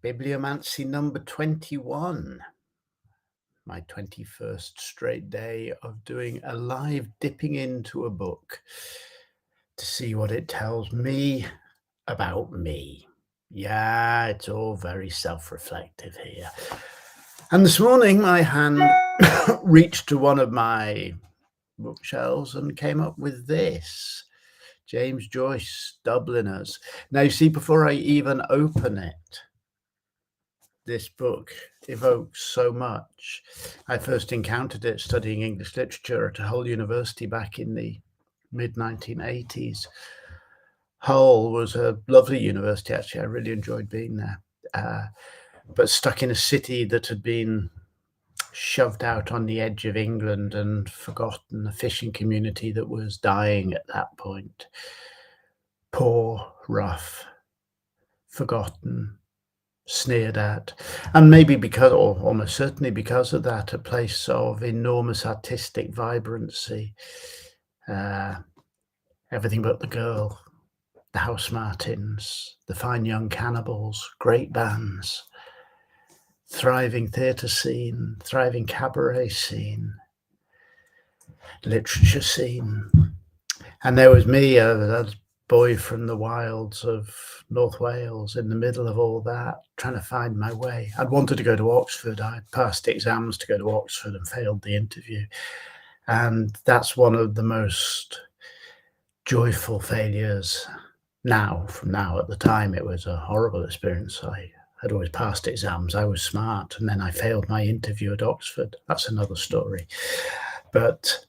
Bibliomancy number 21. My 21st straight day of doing a live dipping into a book to see what it tells me about me. Yeah, it's all very self-reflective here. And this morning my hand reached to one of my bookshelves and came up with this. James Joyce, Dubliners. Now, you see, before I even open it, this book evokes so much. I first encountered it studying English literature at Hull University back in the mid-1980s. Hull was a lovely university, actually. I really enjoyed being there. But stuck in a city that had been shoved out on the edge of England and forgotten, a fishing community that was dying at that point. Poor, rough, forgotten, sneered at, and maybe because, or almost certainly because of that, a place of enormous artistic vibrancy. Everything but the girl, the House Martins, the fine young cannibals, great bands, thriving theatre scene, thriving cabaret scene, literature scene. And there was me, a boy from the wilds of North Wales, in the middle of all that, trying to find my way. I'd wanted to go to Oxford. I'd passed the exams to go to Oxford and failed the interview. And that's one of the most joyful failures now. From now, at the time, it was a horrible experience. I had always passed exams. I was smart. And then I failed my interview at Oxford. That's another story. But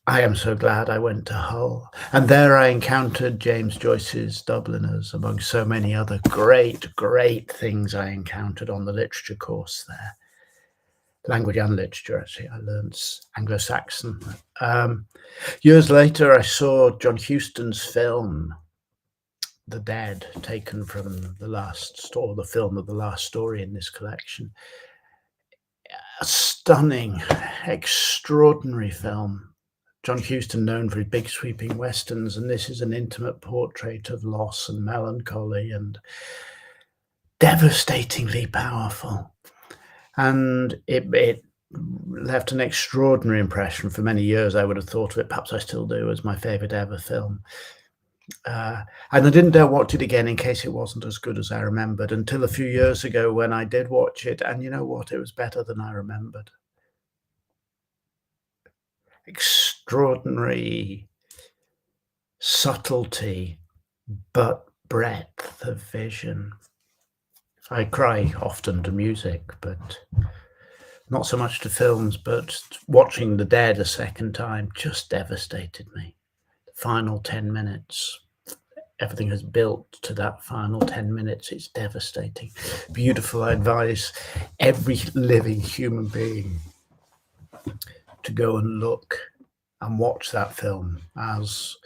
I am so glad I went to Hull. And there I encountered James Joyce's Dubliners, among so many other great, great things I encountered on the literature course there. Language and literature, actually. I learned Anglo-Saxon. Years later, I saw John Huston's film, The Dead, taken from the last story, the film of the last story in this collection. A stunning, extraordinary film. John Huston, known for his big sweeping westerns, and this is an intimate portrait of loss and melancholy and devastatingly powerful. And it left an extraordinary impression. For many years, I would have thought of it, perhaps I still do, as my favorite ever film. And I didn't dare watch it again in case it wasn't as good as I remembered, until a few years ago when I did watch it. And you know what? It was better than I remembered. Extraordinary subtlety, but breadth of vision. I cry often to music, but not so much to films, but watching The Dead a second time just devastated me. The final 10 minutes, everything has built to that final 10 minutes. It's devastating. Beautiful. I advise every living human being to go and look and watch that film as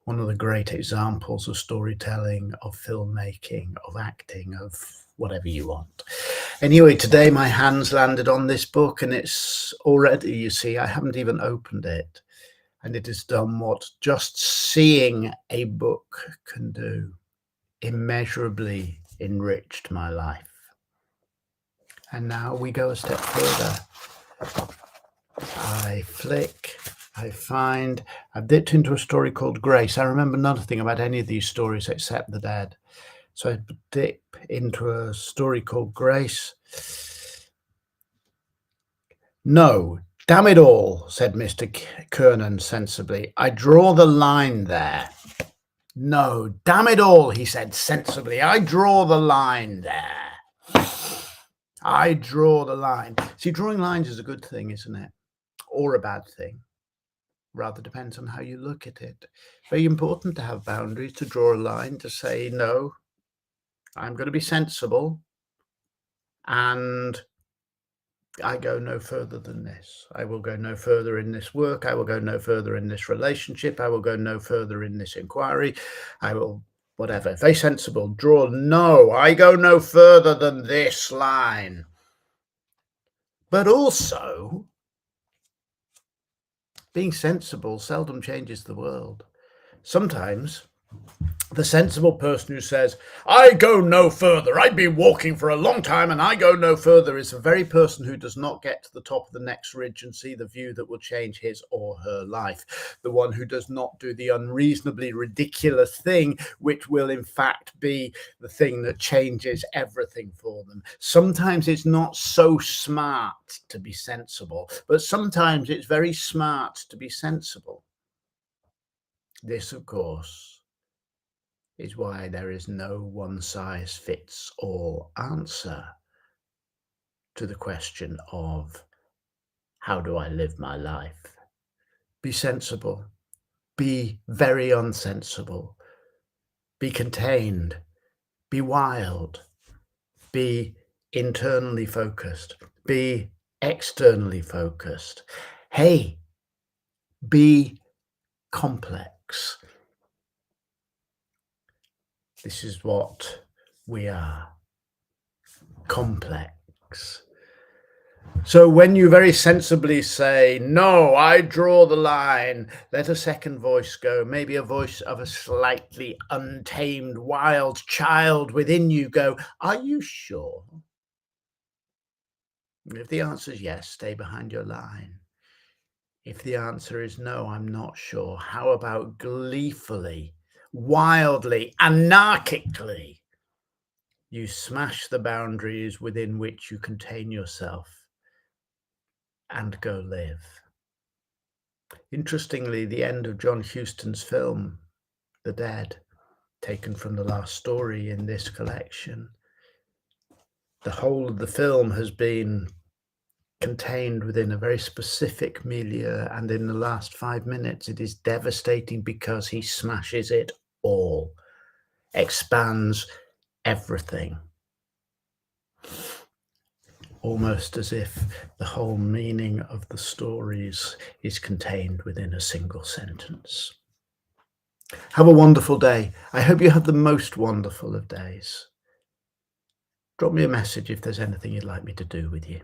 one of the great examples of storytelling, of filmmaking, of acting, of whatever you want. Anyway, today my hands landed on this book, and it's already, you see, I haven't even opened it, and it has done what just seeing a book can do. Immeasurably enriched my life. And now we go a step further. I flick, I find, I've dipped into a story called Grace. I remember nothing about any of these stories except The Dead. So I dip into a story called Grace. No, damn it all, said Mr. Kernan sensibly. I draw the line there. No, damn it all, he said sensibly. I draw the line there. I draw the line. See, drawing lines is a good thing, isn't it? Or a bad thing. Rather depends on how you look at it. Very important to have boundaries, to draw a line, to say, no, I'm going to be sensible, and I go no further than this. I will go no further in this work. I will go no further in this relationship. I will go no further in this inquiry. I will, whatever. Very sensible. Draw, no, I go no further than this line. But also, being sensible seldom changes the world. Sometimes The sensible person who says, I go no further, I've been walking for a long time and I go no further, is the very person who does not get to the top of the next ridge and see the view that will change his or her life. The one who does not do the unreasonably ridiculous thing, which will in fact be the thing that changes everything for them. Sometimes it's not so smart to be sensible, but sometimes it's very smart to be sensible. This, of course, is why there is no one-size-fits-all answer to the question of how do I live my life? Be sensible, be very unsensible, be contained, be wild, be internally focused, be externally focused. Hey, be complex. This is what we are, complex. So when you very sensibly say, no, I draw the line, let a second voice go, maybe a voice of a slightly untamed wild child within you go, are you sure? If the answer is yes, stay behind your line. If the answer is no, I'm not sure, how about gleefully, wildly, anarchically, you smash the boundaries within which you contain yourself and go live? Interestingly, the end of John Huston's film, The Dead, taken from the last story in this collection, the whole of the film has been contained within a very specific milieu, and in the last 5 minutes it is devastating because he smashes it all, expands everything, almost as if the whole meaning of the stories is contained within a single sentence. Have a wonderful day. I hope you have the most wonderful of days. Drop me a message if there's anything you'd like me to do with you.